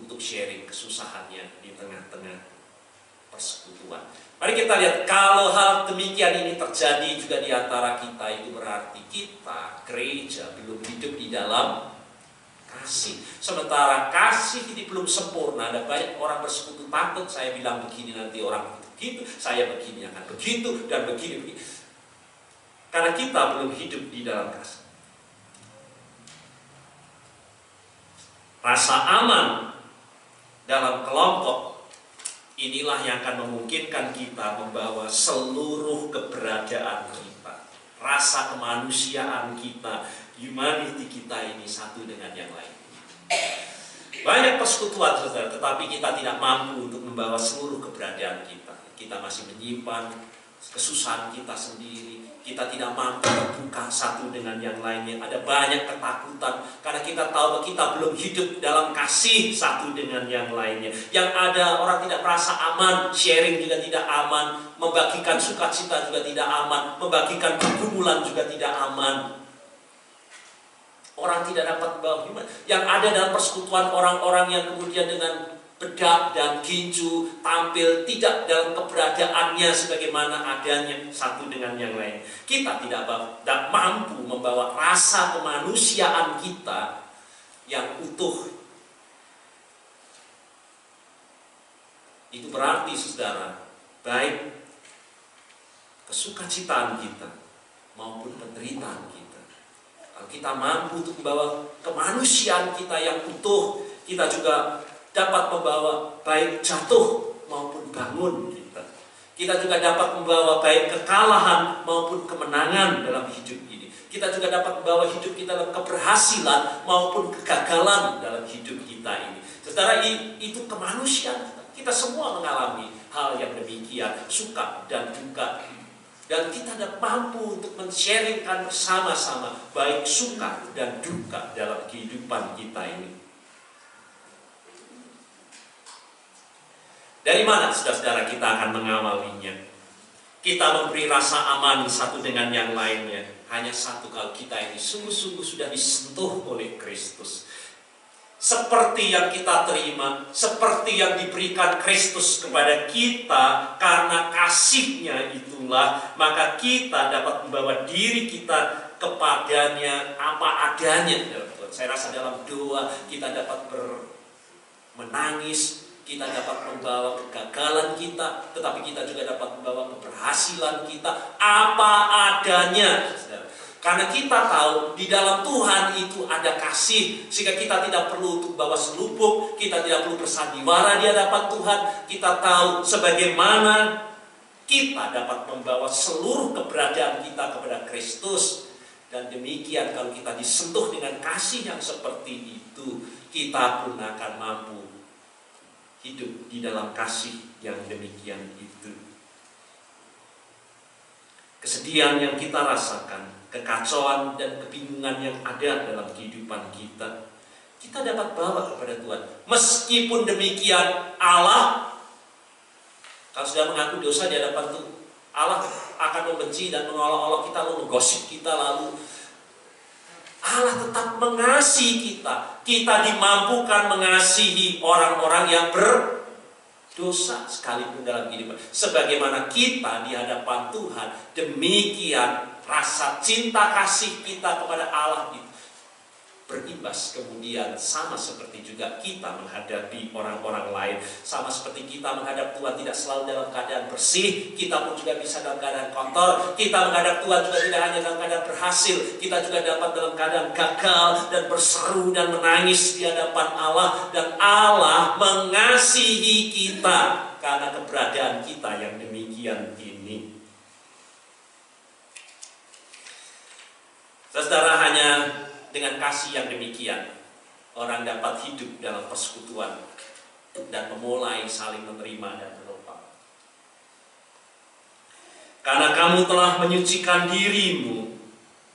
untuk sharing kesusahannya di tengah-tengah persekutuan. Mari kita lihat, kalau hal demikian ini terjadi juga di antara kita, itu berarti kita, gereja, belum hidup di dalam kasih. Sementara kasih ini belum sempurna. Ada banyak orang bersekutu takut, saya bilang begini nanti orang begitu, saya begini akan begitu, dan begini. Karena kita belum hidup di dalam kasih. Rasa aman dalam kelompok inilah yang akan memungkinkan kita membawa seluruh keberadaan kita, rasa kemanusiaan kita, humanity kita ini satu dengan yang lain. Banyak persekutuan, saudara, tetapi kita tidak mampu untuk membawa seluruh keberadaan kita. Kita masih menyimpan kesusahan kita sendiri. Kita tidak mampu terbuka satu dengan yang lainnya. Ada banyak ketakutan karena kita tahu bahwa kita belum hidup dalam kasih satu dengan yang lainnya. Yang ada orang tidak merasa aman, sharing juga tidak aman, membagikan sukacita juga tidak aman, membagikan pergumulan juga tidak aman. Orang tidak dapat bahwa yang ada dalam persekutuan orang-orang yang kemudian dengan bedak dan ginju tampil tidak dalam keberadaannya sebagaimana adanya satu dengan yang lain. Kita tidak mampu membawa rasa kemanusiaan kita yang utuh. Itu berarti, saudara, baik kesukacitaan kita maupun penderitaan kita, kalau kita mampu untuk membawa kemanusiaan kita yang utuh, kita juga dapat membawa baik jatuh maupun bangun kita. Kita juga dapat membawa baik kekalahan maupun kemenangan dalam hidup ini. Kita juga dapat membawa hidup kita dalam keberhasilan maupun kegagalan dalam hidup kita ini. Saudara, itu kemanusiaan kita. Kita semua mengalami hal yang demikian, suka dan duka. Dan kita dapat mampu untuk men-sharingkan bersama-sama baik suka dan duka dalam kehidupan kita ini. Dari mana, saudara-saudara, kita akan mengawalinya? Kita memberi rasa aman satu dengan yang lainnya hanya satu, kalau kita ini sungguh-sungguh sudah disentuh oleh Kristus. Seperti yang kita terima, seperti yang diberikan Kristus kepada kita, karena kasih-Nya itulah, maka kita dapat membawa diri kita kepadanya apa adanya. Saya rasa dalam doa kita dapat menangis, kita dapat membawa kegagalan kita, tetapi kita juga dapat membawa keberhasilan kita apa adanya. Karena kita tahu di dalam Tuhan itu ada kasih, sehingga kita tidak perlu untuk bawa selubung, kita tidak perlu bersandiwara di hadapan Tuhan. Kita tahu sebagaimana kita dapat membawa seluruh keberadaan kita kepada Kristus. Dan demikian kalau kita disentuh dengan kasih yang seperti itu, kita pun akan mampu hidup di dalam kasih yang demikian itu. Kesedihan yang kita rasakan, kekacauan dan kebingungan yang ada dalam kehidupan kita, kita dapat bawa kepada Tuhan. Meskipun demikian, Allah, kalau sudah mengaku dosa di hadapan Tuhan, Allah akan membenci dan mengolok-olok kita, lalu menggosip kita, lalu Allah tetap mengasihi kita. Kita dimampukan mengasihi orang-orang yang berdosa sekalipun dalam kehidupan. Sebagaimana kita di hadapan Tuhan, demikian rasa cinta kasih kita kepada Allah itu berimbas kemudian sama seperti juga kita menghadapi orang-orang lain. Sama seperti kita menghadap Tuhan tidak selalu dalam keadaan bersih, kita pun juga bisa dalam keadaan kotor. Kita menghadap Tuhan juga tidak hanya dalam keadaan berhasil, kita juga dapat dalam keadaan gagal dan berseru dan menangis di hadapan Allah. Dan Allah mengasihi kita karena keberadaan kita yang demikian ini. Saudara, hanya dengan kasih yang demikian, orang dapat hidup dalam persekutuan dan memulai saling menerima dan menopang. Karena kamu telah menyucikan dirimu.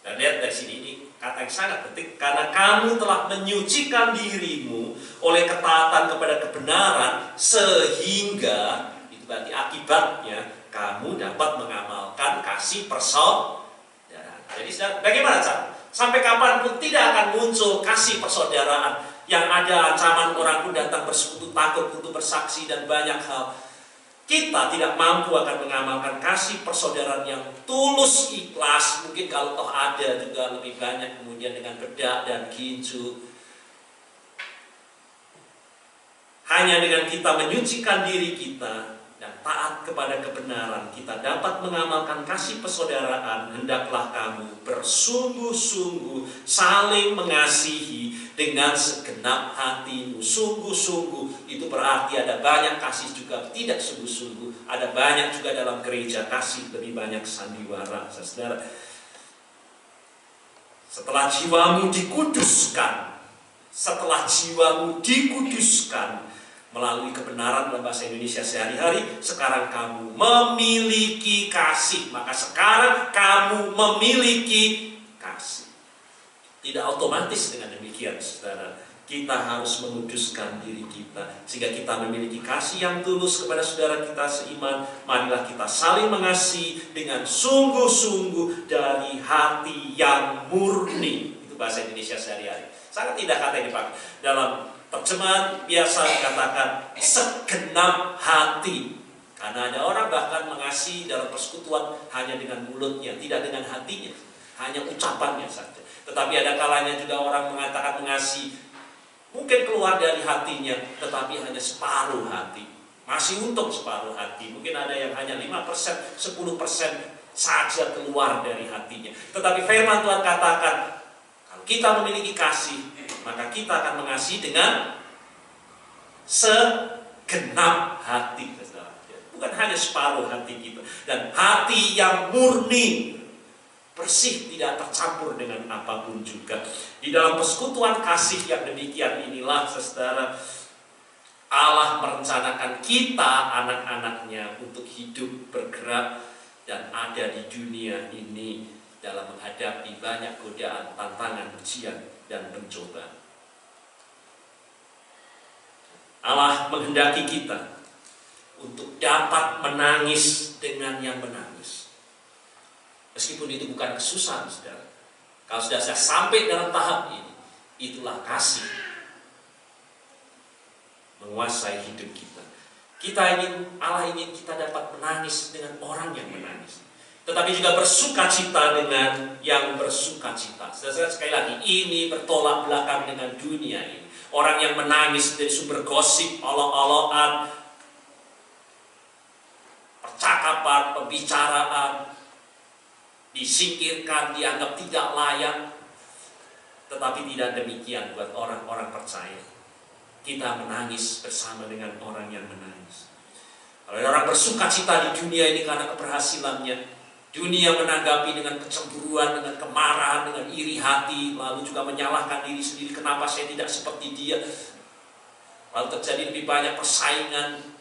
Dan lihat dari sini, ini kata yang sangat penting. Karena kamu telah menyucikan dirimu oleh ketaatan kepada kebenaran, sehingga, itu berarti akibatnya, kamu dapat mengamalkan kasih persaudaraan. Jadi bagaimana cara? Sampai kapanpun tidak akan muncul kasih persaudaraan yang ada ancaman orang pun datang bersekutu, takut untuk bersaksi dan banyak hal. Kita tidak mampu akan mengamalkan kasih persaudaraan yang tulus, ikhlas. Mungkin kalau toh ada juga lebih banyak kemudian dengan bedak dan ginju. Hanya dengan kita menyucikan diri kita dan taat kepada kebenaran, kita dapat mengamalkan kasih persaudaraan. Hendaklah kamu bersungguh-sungguh saling mengasihi dengan segenap hatimu. Sungguh-sungguh itu berarti ada banyak kasih juga tidak sungguh-sungguh. Ada banyak juga dalam gereja kasih, lebih banyak sandiwara. Saudara, setelah jiwamu dikuduskan, melalui kebenaran dalam bahasa Indonesia sehari-hari, sekarang kamu memiliki kasih. Maka sekarang kamu memiliki kasih. Tidak otomatis dengan demikian, saudara. Kita harus menguduskan diri kita sehingga kita memiliki kasih yang tulus kepada saudara kita seiman. Marilah kita saling mengasihi dengan sungguh-sungguh dari hati yang murni. Itu bahasa Indonesia sehari-hari. Sangat indah kata ini, Pak. Dalam terjemahan biasa dikatakan segenap hati. Karena ada orang bahkan mengasihi dalam persekutuan hanya dengan mulutnya, tidak dengan hatinya, hanya ucapannya saja. Tetapi ada kalanya juga orang mengatakan mengasihi, mungkin keluar dari hatinya, tetapi hanya separuh hati. Masih untung separuh hati. Mungkin ada yang hanya 5%, 10% saja keluar dari hatinya. Tetapi firman Tuhan katakan, kalau kita memiliki kasih, maka kita akan mengasihi dengan segenap hati. Bukan hanya separuh hati kita. Dan hati yang murni, bersih, tidak tercampur dengan apapun juga. Di dalam persekutuan kasih yang demikian inilah, saudara, Allah merencanakan kita, anak-anaknya, untuk hidup, bergerak, dan ada di dunia ini dalam menghadapi banyak godaan, tantangan, ujian, dan pencobaan. Allah menghendaki kita untuk dapat menangis dengan yang menangis. Meskipun itu bukan kesusahan, saudara. Kalau sudah saya sampai dalam tahap ini, itulah kasih menguasai hidup kita. Allah ingin kita dapat menangis dengan orang yang menangis, tetapi juga bersuka cita dengan yang bersuka cita. Saudara, sekali lagi, ini bertolak belakang dengan dunia ini. Orang yang menangis dari sumber gosip, olok-olokan, percakapan, pembicaraan, disingkirkan, dianggap tidak layak. Tetapi tidak demikian buat orang-orang percaya. Kita menangis bersama dengan orang yang menangis. Kalau orang bersuka cita di dunia ini karena keberhasilannya, dunia menanggapi dengan kecemburuan, dengan kemarahan, dengan iri hati, lalu juga menyalahkan diri sendiri, kenapa saya tidak seperti dia. Lalu terjadi lebih banyak persaingan.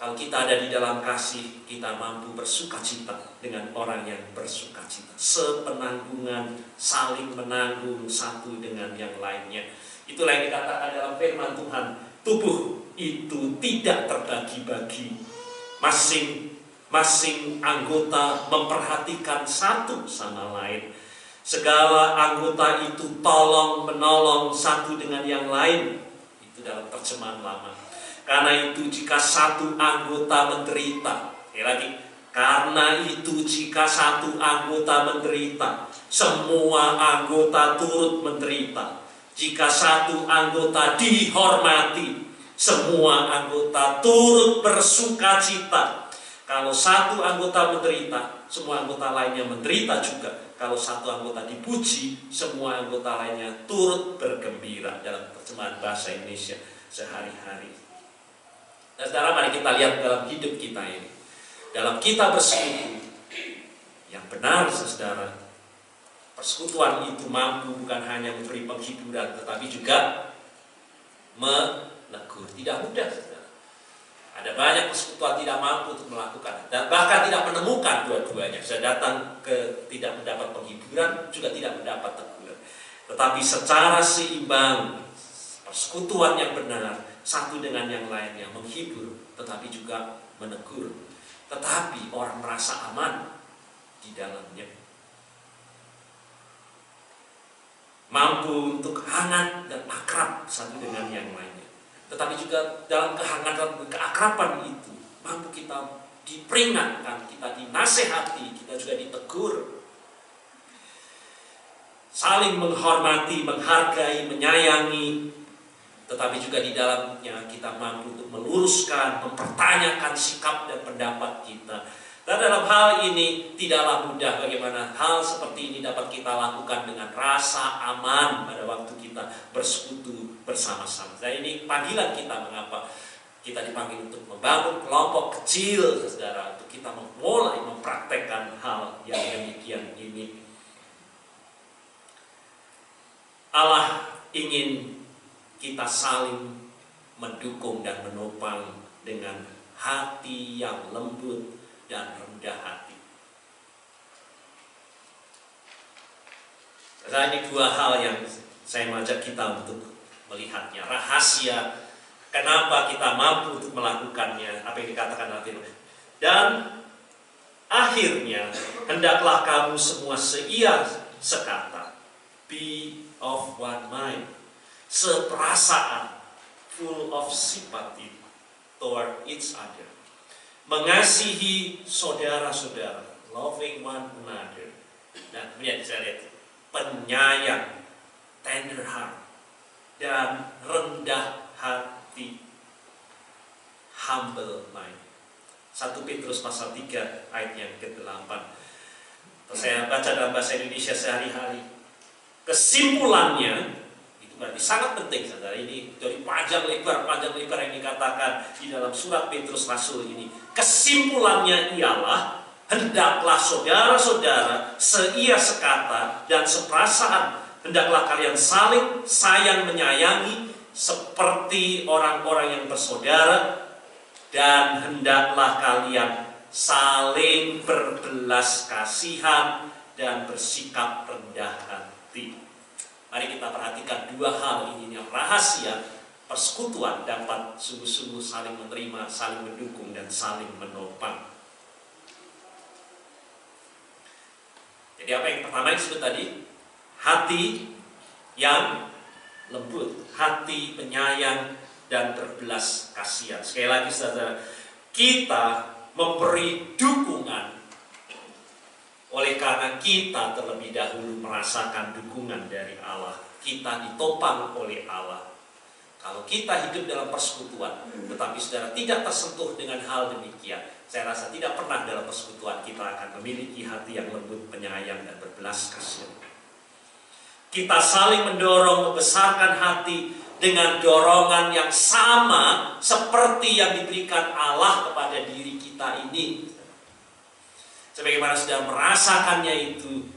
Kalau kita ada di dalam kasih, kita mampu bersuka cita dengan orang yang bersuka cita. Sepenanggungan, saling menanggung satu dengan yang lainnya. Itulah yang dikatakan dalam firman Tuhan. Tubuh itu tidak terbagi-bagi. Masing-masing anggota memperhatikan satu sama lain. Segala anggota itu tolong menolong satu dengan yang lain. Itu dalam terjemahan lama. Karena itu jika satu anggota menderita, karena itu jika satu anggota menderita, semua anggota turut menderita. Jika satu anggota dihormati, semua anggota turut bersuka cita. Kalau satu anggota menderita, semua anggota lainnya menderita juga. Kalau satu anggota dipuji, semua anggota lainnya turut bergembira. Dalam terjemahan bahasa Indonesia sehari-hari. Dan saudara, mari kita lihat dalam hidup kita ini. Dalam kita bersekutu yang benar, saudara, persekutuan itu mampu bukan hanya memberi penghiburan, tetapi juga menegur. Tidak mudah, saudara. Ada banyak persekutuan tidak mampu untuk melakukan, dan bahkan tidak menemukan dua-duanya. Saya datang ke tidak mendapat penghiburan, juga tidak mendapat teguran. Tetapi secara seimbang, persekutuan yang benar, satu dengan yang lainnya, menghibur, tetapi juga menegur. Tetapi orang merasa aman di dalamnya. mampu untuk hangat dan akrab satu dengan yang lainnya. Tetapi juga dalam kehangatan dan keakraban itu mampu kita diperingatkan, kita dinasehati, kita juga ditegur. Saling menghormati, menghargai, menyayangi, tetapi juga di dalamnya kita mampu untuk meluruskan, mempertanyakan sikap dan pendapat kita. Dan dalam hal ini tidaklah mudah bagaimana hal seperti ini dapat kita lakukan dengan rasa aman pada waktu kita bersekutu bersama-sama. Dan ini panggilan kita, mengapa kita dipanggil untuk membangun kelompok kecil, saudara, untuk kita memulai mempraktekkan hal yang demikian ini. Allah ingin kita saling mendukung dan menopang dengan hati yang lembut dan rendah hati. Nah, ini dua hal yang saya mengajak kita untuk melihatnya. Rahasia kenapa kita mampu untuk melakukannya, apa yang dikatakan dalam firman. Dan akhirnya, hendaklah kamu semua seia sekata, be of one mind, seperasaan, full of sympathy toward each other. Mengasihi saudara-saudara, loving one another. Dan kemudian saya lihat penyayang, tender heart, dan rendah hati, humble mind. 1 Petrus pasal 3 ayat yang ke-8. Saya baca dalam bahasa Indonesia sehari-hari. Kesimpulannya itu berarti sangat penting, saudara. Ini dari panjang lebar yang dikatakan di dalam surat Petrus Rasul ini. Kesimpulannya ialah, hendaklah saudara-saudara seia sekata dan seperasaan. Hendaklah kalian saling sayang menyayangi seperti orang-orang yang bersaudara, dan hendaklah kalian saling berbelas kasihan dan bersikap rendah hati. Mari kita perhatikan dua hal ini yang rahasia persekutuan dapat sungguh-sungguh saling menerima, saling mendukung, dan saling menopang. Jadi apa yang pertama disebut tadi? Hati yang lembut, hati penyayang dan berbelas kasihan. Sekali lagi saudara, kita memberi dukungan oleh karena kita terlebih dahulu merasakan dukungan dari Allah. Kita ditopang oleh Allah. Kalau kita hidup dalam persekutuan, tetapi saudara tidak tersentuh dengan hal demikian, saya rasa tidak pernah dalam persekutuan kita akan memiliki hati yang lembut, penyayang, dan berbelas kasihan. Kita saling mendorong, membesarkan hati dengan dorongan yang sama seperti yang diberikan Allah kepada diri kita ini. Sebagaimana sudah merasakannya itu,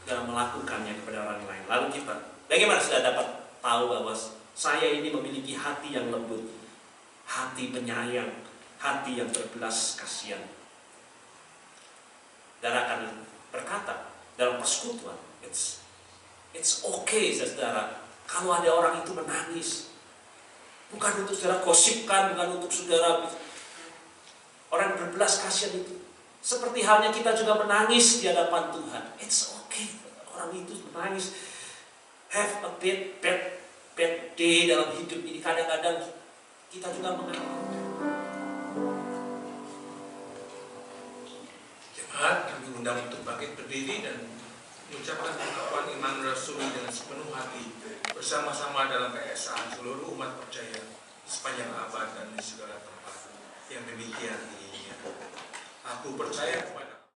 sudah melakukannya kepada orang lain. Lalu kita, bagaimana sudah dapat tahu bahwa saya ini memiliki hati yang lembut, hati penyayang, hati yang berbelas kasihan. Dan akan berkata dalam persekutuan, it's okay, saudara, kalau ada orang itu menangis. Bukan untuk saudara gosipkan, bukan untuk saudara. Orang berbelas kasihan itu seperti halnya kita juga menangis di hadapan Tuhan. It's okay, orang itu menangis. Have a bad day dalam hidup ini. Kadang-kadang kita juga mengalami. Jemaat kami undang untuk bangkit berdiri dan mengucapkan ungkapan iman rasuli dengan sepenuh hati bersama-sama dalam keesaan seluruh umat percaya sepanjang abad dan di segala tempat. Yang demikian ini, aku percaya